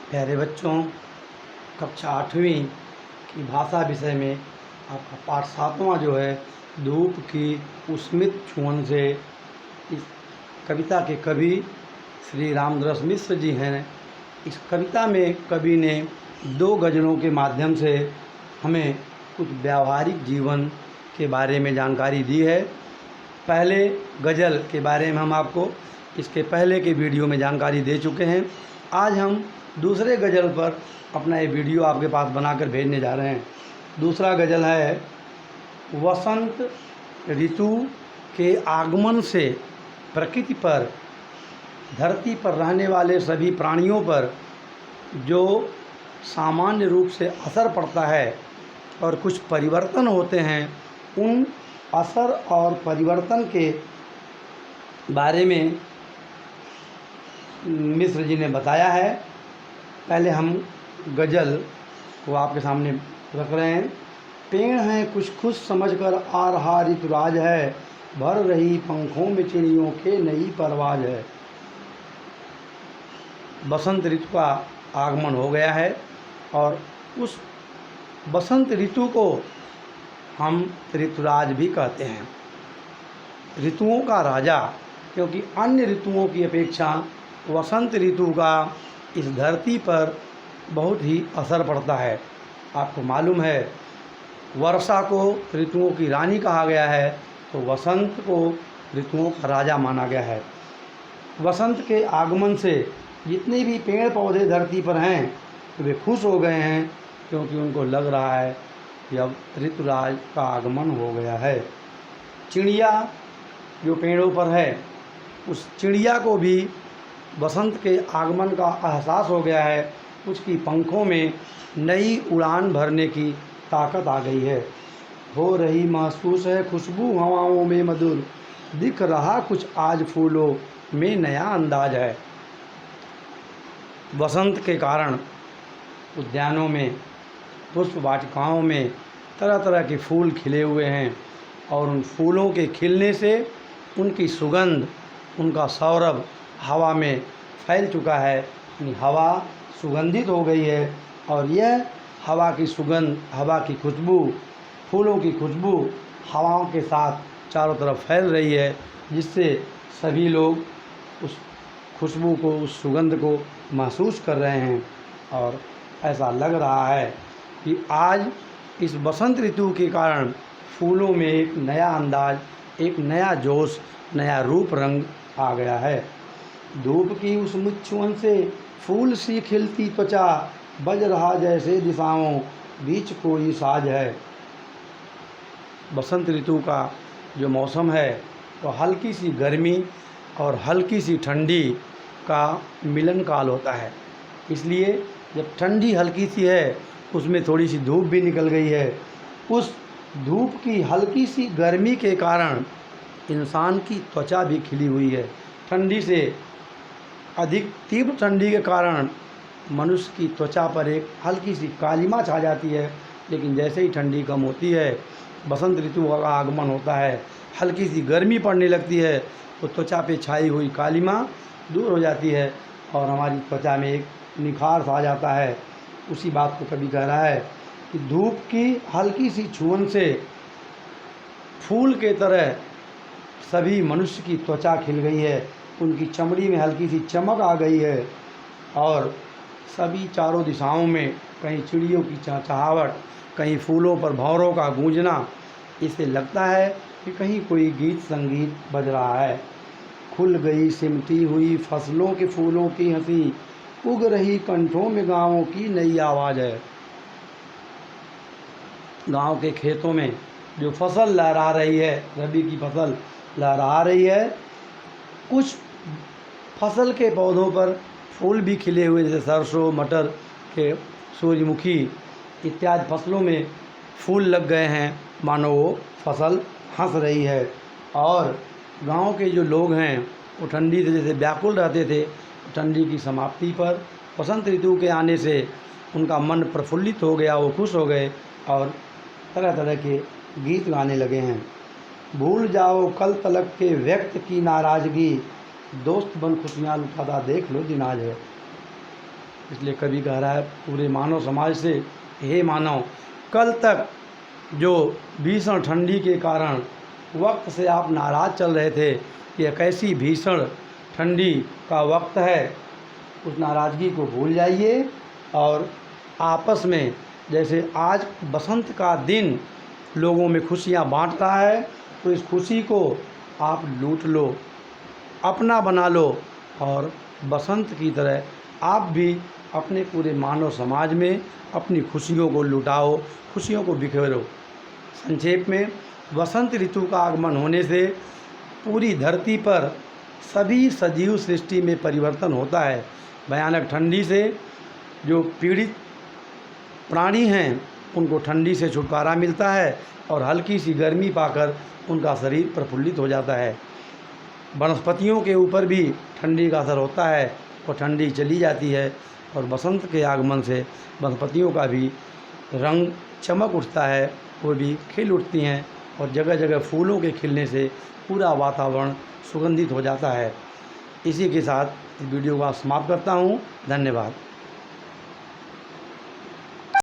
प्यारे बच्चों, कक्षा 8वीं की भाषा विषय में आपका पाठ 7वां जो है धूप की उस्मित छुअन से, इस कविता के कवि श्री रामदरस मिश्र जी हैं। इस कविता में कवि ने 2 गज़लों के माध्यम से हमें कुछ व्यावहारिक जीवन के बारे में जानकारी दी है। पहले गज़ल के बारे में हम आपको इसके पहले के वीडियो में जानकारी दे चुके हैं। आज हम दूसरे गज़ल पर अपना ये वीडियो आपके पास बनाकर भेजने जा रहे हैं। दूसरा गज़ल है, वसंत ऋतु के आगमन से प्रकृति पर, धरती पर रहने वाले सभी प्राणियों पर जो सामान्य रूप से असर पड़ता है और कुछ परिवर्तन होते हैं, उन असर और परिवर्तन के बारे में मिश्र जी ने बताया है। पहले हम गज़ल को आपके सामने रख रहे हैं। पेड़ हैं कुछ खुश समझकर आ रहा ऋतुराज है, भर रही पंखों में चिड़ियों के नई परवाज है। बसंत ऋतु का आगमन हो गया है और उस बसंत ऋतु को हम ऋतुराज भी कहते हैं, ऋतुओं का राजा, क्योंकि अन्य ऋतुओं की अपेक्षा वसंत ऋतु का इस धरती पर बहुत ही असर पड़ता है। आपको मालूम है, वर्षा को ऋतुओं की रानी कहा गया है, तो वसंत को ऋतुओं का राजा माना गया है। वसंत के आगमन से जितने भी पेड़ पौधे धरती पर हैं तो वे खुश हो गए हैं, क्योंकि उनको लग रहा है कि अब ऋतुराज का आगमन हो गया है। चिड़िया जो पेड़ों पर है, उस चिड़िया को भी बसंत के आगमन का एहसास हो गया है। उसकी पंखों में नई उड़ान भरने की ताकत आ गई है। हो रही महसूस है खुशबू हवाओं में मधुर, दिख रहा कुछ आज फूलों में नया अंदाज है। बसंत के कारण उद्यानों में, पुष्प वाटिकाओं में तरह तरह के फूल खिले हुए हैं और उन फूलों के खिलने से उनकी सुगंध, उनका सौरभ हवा में फैल चुका है। यानी हवा सुगंधित हो गई है और यह हवा की सुगंध, हवा की खुशबू, फूलों की खुशबू हवाओं के साथ चारों तरफ फैल रही है, जिससे सभी लोग उस खुशबू को, उस सुगंध को महसूस कर रहे हैं। और ऐसा लग रहा है कि आज इस बसंत ऋतु के कारण फूलों में एक नया अंदाज, एक नया जोश, नया रूप रंग आ गया है। धूप की उस मुच्छुअन से फूल सी खिलती त्वचा, बज रहा जैसे दिशाओं बीच कोई साज है। बसंत ऋतु का जो मौसम है तो हल्की सी गर्मी और हल्की सी ठंडी का मिलन काल होता है। इसलिए जब ठंडी हल्की सी है, उसमें थोड़ी सी धूप भी निकल गई है। उस धूप की हल्की सी गर्मी के कारण इंसान की त्वचा भी खिली हुई है। ठंडी से, अधिक तीव्र ठंडी के कारण मनुष्य की त्वचा पर एक हल्की सी कालिमा छा जाती है। लेकिन जैसे ही ठंडी कम होती है, बसंत ऋतु का आगमन होता है, हल्की सी गर्मी पड़ने लगती है, तो त्वचा पे छाई हुई कालिमा दूर हो जाती है और हमारी त्वचा में एक निखार सा आ जाता है। उसी बात को कवि कह रहा है कि धूप की हल्की सी छुअन से फूल के तरह सभी मनुष्य की त्वचा खिल गई है, उनकी चमड़ी में हल्की सी चमक आ गई है और सभी चारों दिशाओं में कहीं चिड़ियों की चहचहाहट, कहीं फूलों पर भंवरों का गूंजना, इससे लगता है कि कहीं कोई गीत संगीत बज रहा है। खुल गई सिमटी हुई फसलों के फूलों की हंसी, उग रही कंठों में गाँवों की नई आवाज़ है। गांव के खेतों में जो फसल लहरा रही है, रबी की फसल लहरा रही है, कुछ फसल के पौधों पर फूल भी खिले हुए, जैसे सरसों, मटर के, सूरजमुखी इत्यादि फसलों में फूल लग गए हैं, मानो वो फसल हंस रही है। और गांव के जो लोग हैं वो ठंडी से जैसे व्याकुल रहते थे, ठंडी की समाप्ति पर बसंत ऋतु के आने से उनका मन प्रफुल्लित हो गया, वो खुश हो गए और तरह तरह के गीत गाने लगे हैं। भूल जाओ कल तलक के व्यक्त की नाराज़गी, दोस्त बन खुशियाँ लुटाता देख लो दिन आज है। इसलिए कवि कह रहा है पूरे मानव समाज से, हे मानव, कल तक जो भीषण ठंडी के कारण वक्त से आप नाराज़ चल रहे थे, यह कैसी भीषण ठंडी का वक्त है, उस नाराज़गी को भूल जाइए और आपस में, जैसे आज बसंत का दिन लोगों में खुशियाँ बांट रहा है, तो इस खुशी को आप लूट लो, अपना बना लो और बसंत की तरह आप भी अपने पूरे मानव समाज में अपनी खुशियों को लुटाओ, खुशियों को बिखेरो। संक्षेप में, वसंत ऋतु का आगमन होने से पूरी धरती पर सभी सजीव सृष्टि में परिवर्तन होता है। भयानक ठंडी से जो पीड़ित प्राणी हैं उनको ठंडी से छुटकारा मिलता है और हल्की सी गर्मी पाकर उनका शरीर प्रफुल्लित हो जाता है। वनस्पतियों के ऊपर भी ठंडी का असर होता है और ठंडी चली जाती है और बसंत के आगमन से वनस्पतियों का भी रंग चमक उठता है, वो भी खिल उठती हैं और जगह जगह फूलों के खिलने से पूरा वातावरण सुगंधित हो जाता है। इसी के साथ इस वीडियो को समाप्त करता हूँ। धन्यवाद।